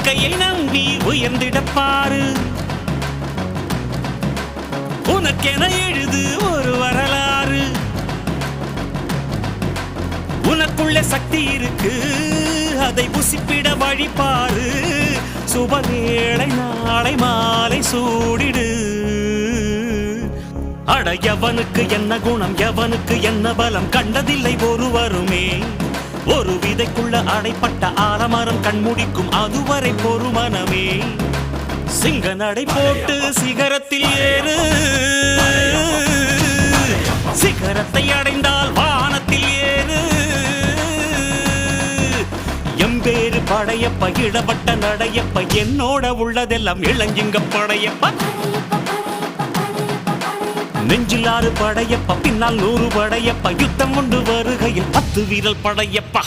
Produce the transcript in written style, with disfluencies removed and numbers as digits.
கையை நம்பி உயர்ந்திடப்பாரு உனக்கென எழுது ஒரு வரலாறு உனக்குள்ள சக்தி இருக்கு அதை புசிப்பிட வழிபாரு சுபவேளை நாளை மாலை சூடிடு அட எவனுக்கு என்ன குணம் எவனுக்கு என்ன பலம் கண்டதில்லை ஒருவருமே ஒரு விதைக்குள்ள அடைப்பட்ட ஆலமரம் கண்முடிக்கும் அதுவரை பொறுமனமே சிங்க நடை போட்டு சிகரத்தில் ஏறு சிகரத்தை அடைந்தால் வானத்தில் ஏறு எம்பேரு படையப்ப இடப்பட்ட நடையப்ப என்னோட உள்ளதெல்லாம் இளஞ்சிங்க படையப்ப நெஞ்சில் 6 படையப்ப பின்னால் 100 படையப்ப யுத்தம் கொண்டு வருகையில் 10 வீரல் படையப்பா